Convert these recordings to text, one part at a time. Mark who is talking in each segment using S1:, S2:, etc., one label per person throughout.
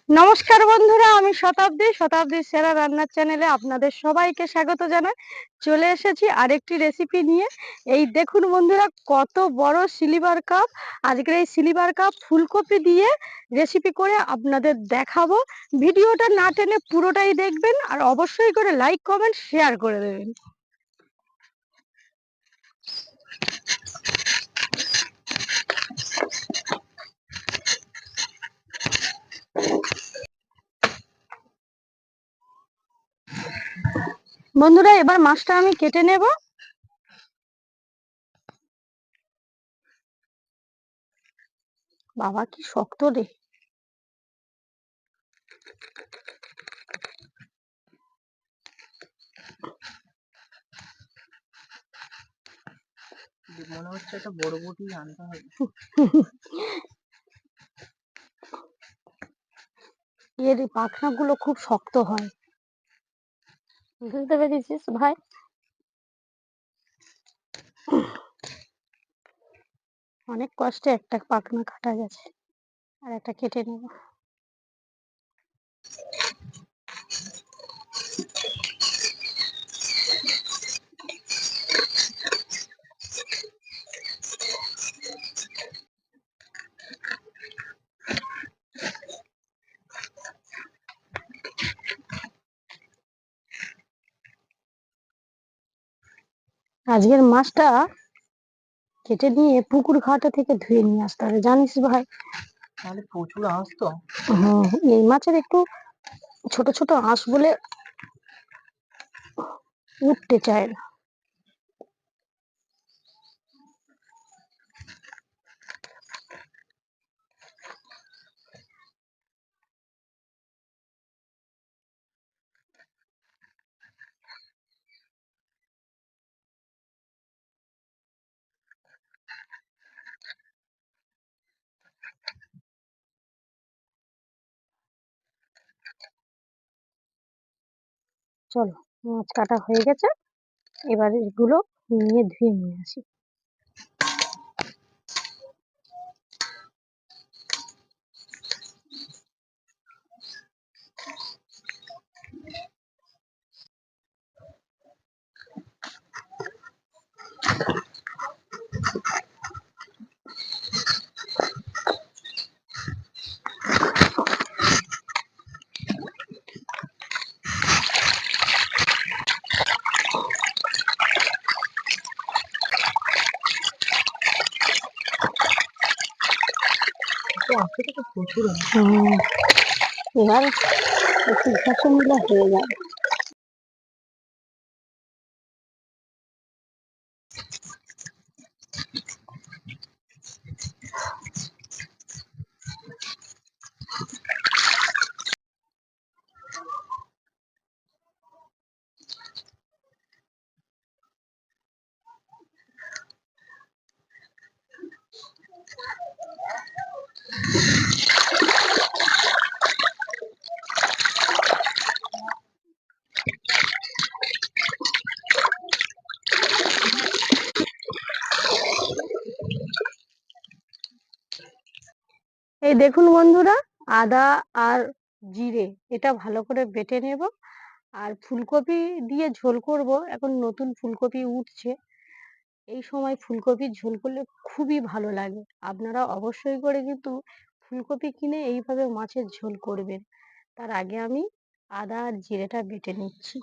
S1: নমস্কার বন্ধুরা, আমি শতাব্দী সেরা রান্নার চ্যানেলে আপনাদের সবাইকে স্বাগত জানাই। চলে এসেছি আরেকটি রেসিপি নিয়ে। এই দেখুন বন্ধুরা, কত বড় সিলিভার কাপ। আজকের এই সিলিভার কাপ ফুলকপি দিয়ে রেসিপি করে আপনাদের দেখাবো। ভিডিওটা না টেনে পুরোটাই দেখবেন, আর অবশ্যই করে লাইক কমেন্ট শেয়ার করে দেবেন। বন্ধুরা, এবার মাছটা আমি কেটে নেব। বাবা কি শক্ত রে!
S2: মনে হচ্ছে একটা বরবটি আনতে হবে।
S1: এর পাখনাগুলো খুব শক্ত হয়, বুঝতে পেরেছিস ভাই? অনেক কষ্টে একটা পাখনা কাটা গেছে, আর একটা কেটে নেব। আজকের মাছটা কেটে নিয়ে পুকুর ঘাটে থেকে ধুয়ে নিয়ে আসতে হবে, জানিস ভাই?
S2: তাহলে প্রচুর আঁশ তো।
S1: এই মাছের একটু ছোট ছোট আঁশ বলে উঠতে চায় না। চলো, মাছ কাটা হয়ে গেছে, এবার এগুলো নিয়ে ধুয়ে নিয়ে আসি।
S2: আঁশটা তো প্রচুর আঁশ।
S1: এবার একটু ঘষে নিলে হয়ে যাবে। এই দেখুন বন্ধুরা, আদা আর জিরে এটা ভালো করে বেটে নেব। আর ফুলকপি দিয়ে ঝোল করব। এখন নতুন ফুলকপি উঠছে, এই সময় ফুলকপির ঝোল করলে খুবই ভালো লাগে। আপনারা অবশ্যই করে কিন্তু ফুলকপি কিনে এইভাবে মাছের ঝোল করবেন। তার আগে আমি আদা আর জিরেটা বেটে নিচ্ছি।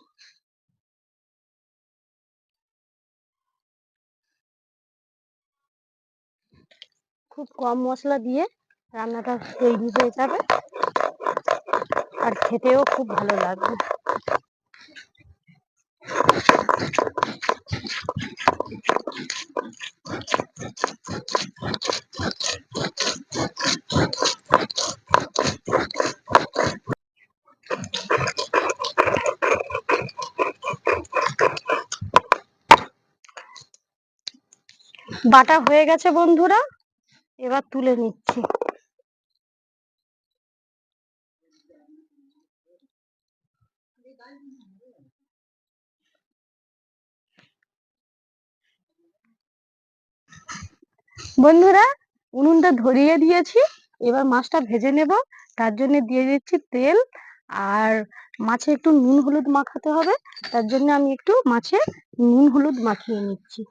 S1: খুব কম মশলা দিয়ে রান্নাটা তৈরি হয়ে যাবে, আর খেতেও খুব ভালো লাগবে। বাটা হয়ে গেছে বন্ধুরা, এবার তুলে নিচ্ছি। বন্ধুরা, উনুনটা ধরিয়ে দিয়েছি, এবার মাছটা ভেজে নেব। তার জন্য দিয়ে দিচ্ছি তেল, আর মাছে একটু নুন হলুদ মাখাতে হবে, তার জন্য আমি একটু মাছে নুন হলুদ মাখিয়ে নিচ্ছি।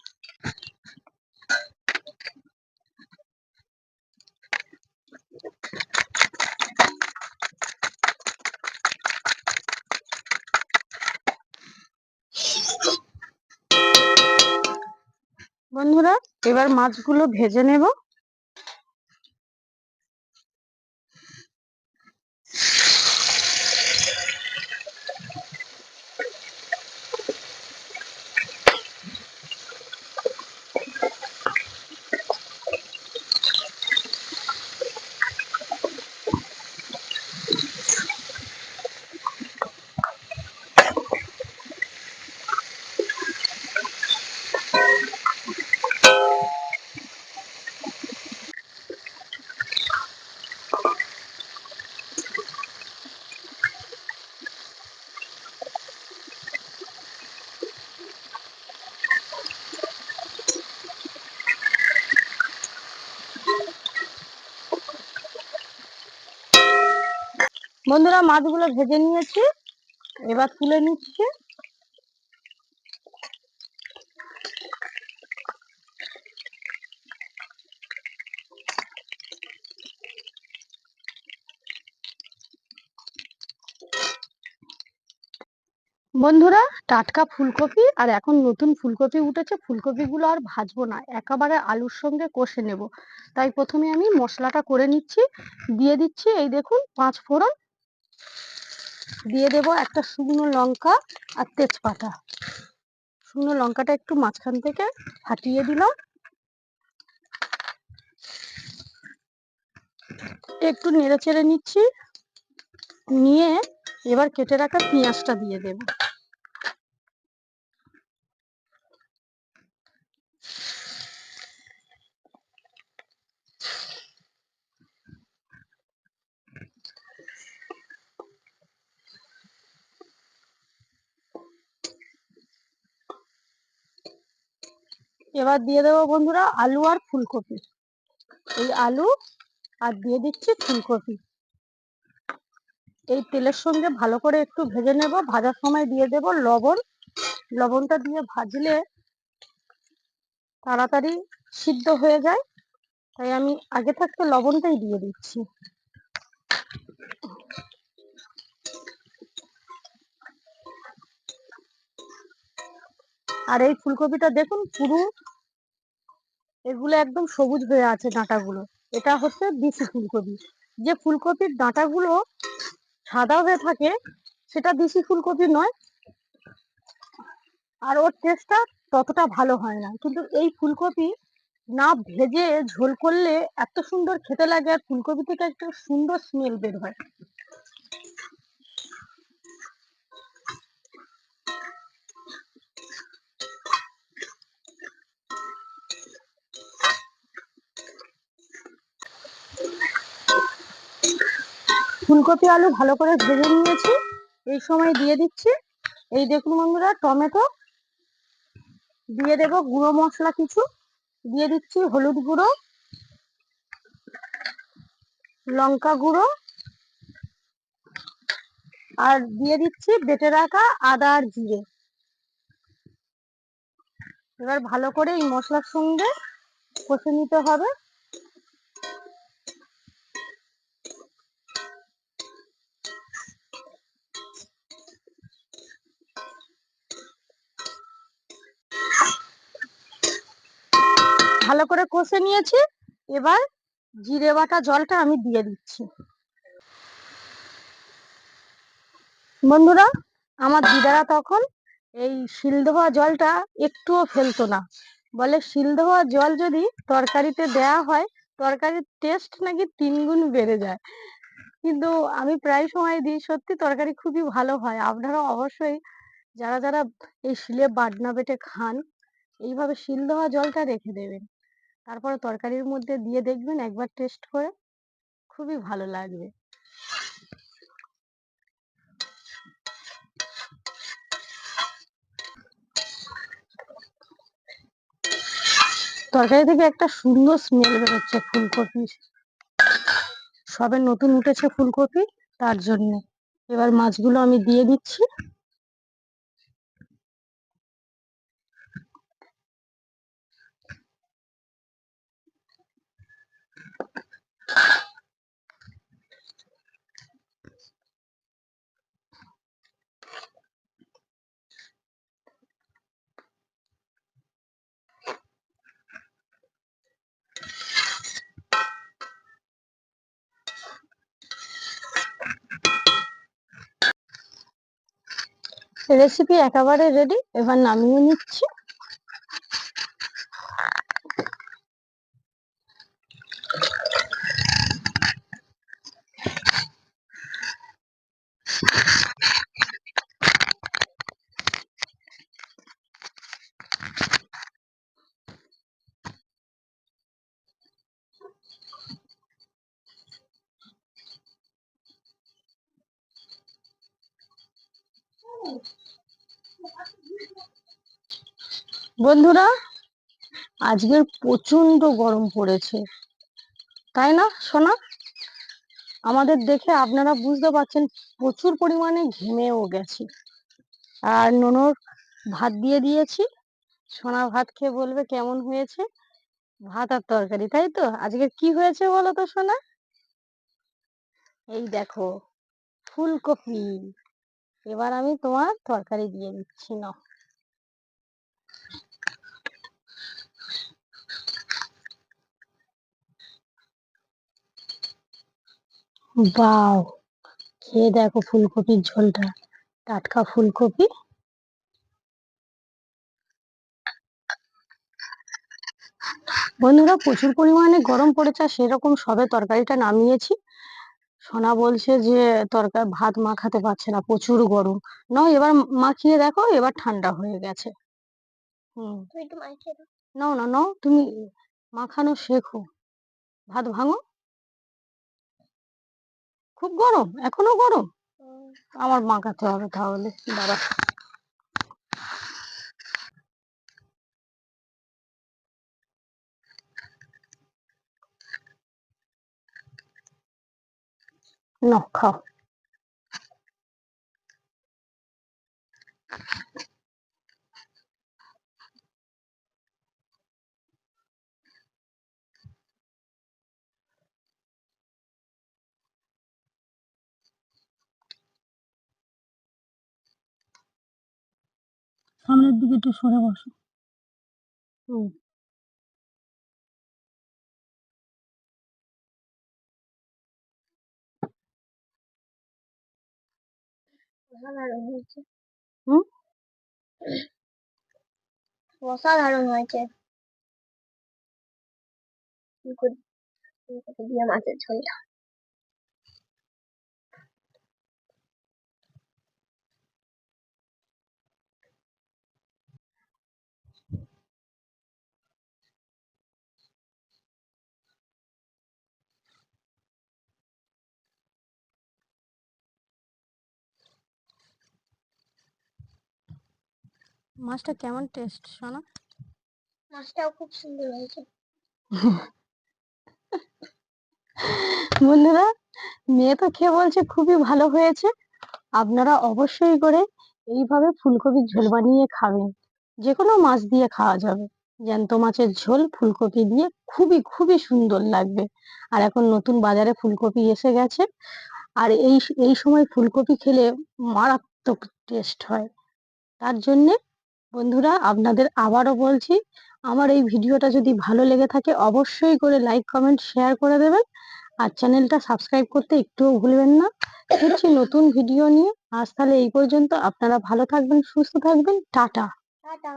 S1: বন্ধুরা, এবার মাছগুলো ভেজে নেব। বন্ধুরা, মাছগুলো ভেজে নিয়েছি, এবার তুলে নিচ্ছি। বন্ধুরা, টাটকা ফুলকপি আর এখন নতুন ফুলকপি উঠেছে, ফুলকপিগুলো আর ভাজবো না, একেবারে আলুর সঙ্গে কষে নেব। তাই প্রথমে আমি মশলাটা করে নিচ্ছি। দিয়ে দিচ্ছি, এই দেখুন, 5 ফোড়ন, দিয়ে দেব একটা শুকনো লঙ্কা আর তেজপাতা। শুকনো লঙ্কাটা একটু মাঝখান থেকে ফাটিয়ে দিলাম, একটু নেড়ে চেড়ে নিচ্ছি। নিয়ে এবার কেটে রাখা পেঁয়াজটা দিয়ে দেব। এবার দিয়ে দেবো বন্ধুরা আলু আর ফুলকপি। এই আলু আর দিয়ে দিচ্ছি ফুলকপি, এই তেলের সঙ্গে ভালো করে একটু ভেজে নেব। ভাজার সময় দিয়ে দেব লবণ। লবণটা দিয়ে ভাজলে তাড়াতাড়ি সিদ্ধ হয়ে যায়, তাই আমি আগে থাকতে লবণটাই দিয়ে দিচ্ছি। আর এই ফুলকপিটা দেখুন, পুরো এগুলো একদম সবুজ হয়ে আছে ডাঁটাগুলো। এটা হচ্ছে দেশি ফুলকপি। যে ফুলকপির ডাঁটাগুলো সাদা হয়ে থাকে সেটা দেশি ফুলকপি নয়, আর ওর টেস্টটা ততটা ভালো হয় না। কিন্তু এই ফুলকপি না ভেজে ঝোল করলে এত সুন্দর খেতে লাগে, আর ফুলকপি থেকে একটা সুন্দর স্মেল বের হয়। ফুলকপি আলু ভালো করে ভেজে নিয়েছি। এই সময় দিয়ে দিচ্ছি, এই দেখুন বন্ধুরা, টমেটো। দিয়ে দেব গুঁড়ো মশলা কিছু, দিয়ে দিচ্ছি হলুদ গুঁড়ো, লঙ্কা গুঁড়ো, আর দিয়ে দিচ্ছি বেটে রাখা আদা আর জিরে। এবার ভালো করে এই মশলার সঙ্গে কষে নিতে হবে। ভালো করে কষে নিয়েছি, এবার জিরে বাটা জলটা আমি দিয়ে দিচ্ছি। বন্ধুরা, আমার দিদারা তখন এই শিলধোয়া জলটা একটুও ফেলতো না, বলে শিলধোয়া জল যদি তরকারিতে দেয়া হয় তরকারির টেস্ট নাকি 3 গুণ বেড়ে যায়। কিন্তু আমি প্রায় সময় দিই, সত্যি তরকারি খুবই ভালো হয়। আপনারা অবশ্যই যারা যারা এই শিলে বাটনা বেটে খান, এইভাবে শিলধোয়া জলটা রেখে দেবেন, তারপরে তরকারির মধ্যে দিয়ে দেখবেন, একবার টেস্ট করে খুবই ভালো লাগবে। তরকারি থেকে একটা সুন্দর স্মেল বেরোচ্ছে ফুলকপির। সবে নতুন উঠেছে ফুলকপি, তার জন্য। এবার মাছগুলো আমি দিয়ে দিচ্ছি। রেসিপি একেবারে রেডি, এবার নামিয়ে নিচ্ছি। বন্ধুরা, আজকের প্রচন্ড গরম পড়েছে, তাই না সোনা? আমাদের দেখে আপনারা বুঝতে পারছেন প্রচুর পরিমাণে ঘেমেও গেছি। আর ননর ভাত দিয়ে দিয়েছি, সোনা ভাত খেয়ে বলবে কেমন হয়েছে। ভাত আর তরকারি, তাই তো? আজকে কি হয়েছে বলো তো সোনা? এই দেখো, ফুলকপি। এবার আমি তোমার তরকারি দিয়ে দিচ্ছি, নাও। বাও, খেয়ে দেখো ফুলকপির ঝোলটা, টাটকা ফুলকপি। বন্ধুরা, প্রচুর পরিমাণে গরম পড়েছে, আর সেরকম সবে তরকারিটা নামিয়েছি। সোনা বলছে যে ভাত মাখাতে পারছে না, প্রচুর গরম। নাও এবার মাখিয়ে দেখো, এবার ঠান্ডা হয়ে গেছে। নাও না, নাও তুমি মাখানো শেখো, ভাত ভাঙো। খুব গরম, এখনো গরম? আমার মাখাতে হবে তাহলে, দাঁড়া। নাও খাও। সামনের দিকে একটু সরে বসো। হুম। হুম,
S3: অসাধারণ হয়েছে ফুলকপি দিয়ে মাছের ঝোলটা।
S1: মাছটা কেমন টেস্ট সোনা?
S3: মাছটাও খুব সুন্দর হয়েছে।
S1: বন্ধুরা, মেয়ে তো খেয়ে বলছে খুবই ভালো হয়েছে। আপনারা অবশ্যই করে এইভাবে ফুলকপির ঝোল বানিয়ে খাবেন। যে কোনো মাছ দিয়ে খাওয়া যাবে, জ্যান্ত মাছের ঝোল ফুলকপি দিয়ে খুবই খুবই সুন্দর লাগবে। আর এখন নতুন বাজারে ফুলকপি এসে গেছে, আর এই সময় ফুলকপি খেলে মারাত্মক টেস্ট হয়। তার জন্যে বন্ধুরা, আপনাদের আবারও বলছি, আমার এই ভিডিওটা যদি ভালো লেগে থাকে অবশ্যই করে লাইক কমেন্ট শেয়ার করে দেবেন, আর চ্যানেলটা সাবস্ক্রাইব করতে একটুও ভুলবেন না। ফিরছি নতুন ভিডিও নিয়ে। আজ তাহলে এই পর্যন্ত। আপনারা ভালো থাকবেন, সুস্থ থাকবেন, টাটা।
S3: টাটা।